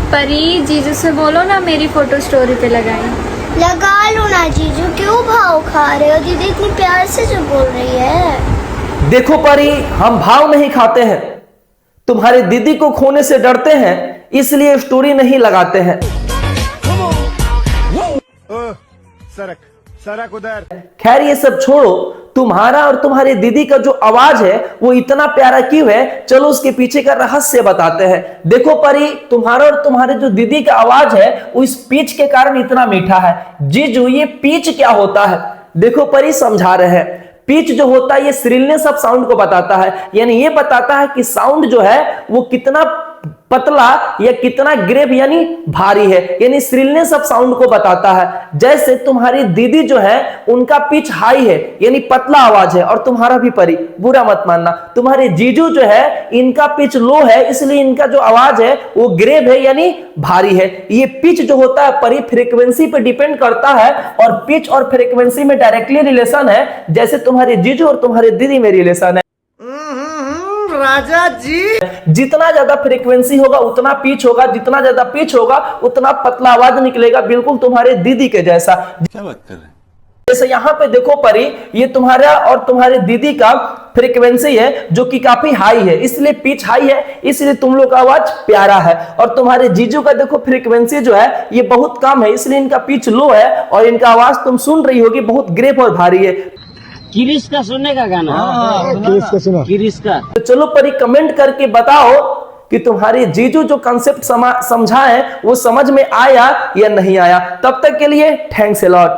परी जीजू से बोलो ना मेरी फोटो स्टोरी पे लगाए। लगा लो ना जीजू, क्यों भाव खा रहे हो? दीदी इतनी प्यार से जो बोल रही है। देखो परी, हम भाव नहीं खाते हैं, तुम्हारी दीदी को खोने से डरते हैं, इसलिए स्टोरी नहीं लगाते हैं। सरक उधर। खैर ये सब छोड़ो, तुम्हारा और तुम्हारी दीदी का जो आवाज है वो इतना प्यारा क्यों है, चलो उसके पीछे का रहस्य बताते हैं। देखो परी, तुम्हारा और तुम्हारे जो दीदी का आवाज है वो इस पिच के कारण इतना मीठा है। जीजू, ये पिच क्या होता है? देखो परी, समझा रहे हैं। पिच जो होता है ये श्रिलनेस ऑफ साउंड को बताता है, यानी ये बताता है कि साउंड जो है वो कितना पतला या कितना ग्रेव यानी भारी है, यानी श्रिलनेस ऑफ साउंड को बताता है। जैसे तुम्हारी दीदी जो है उनका पिच हाई है यानी पतला आवाज है, और तुम्हारा भी परी, बुरा मत मानना, तुम्हारे जीजू जो है इनका पिच लो है, इसलिए इनका जो आवाज है वो ग्रेव है यानी भारी है। ये पिच जो होता है परी फ्रीक्वेंसी पे डिपेंड करता है, और पिच और फ्रीक्वेंसी में डायरेक्टली रिलेशन है, जैसे तुम्हारे जीजू और तुम्हारे दीदी में रिलेशन है। राजा जी, जितना ज्यादा फ्रीक्वेंसी होगा उतना पिच होगा, जितना ज्यादा पिच होगा उतना पतला आवाज निकलेगा, बिल्कुल तुम्हारे दीदी के जैसा। क्या बात कर रहे हैं? जैसे यहाँ पे देखो परी, ये तुम्हारा और तुम्हारे दीदी का फ्रीक्वेंसी है जो कि काफी हाई है, इसलिए पिच हाई है, इसलिए तुम लोग का आवाज प्यारा है। और तुम्हारे जीजू का देखो फ्रीक्वेंसी जो है ये बहुत कम है, इसलिए इनका पिच लो है, और इनका आवाज तुम सुन रही होगी बहुत ग्रेव और भारी है। किरिश का सुनने का गाना। किरिश का। तो चलो परी, कमेंट करके बताओ कि तुम्हारे जीजू जो कंसेप्ट समझाए वो समझ में आया या नहीं आया। तब तक के लिए थैंक्स अ लॉट।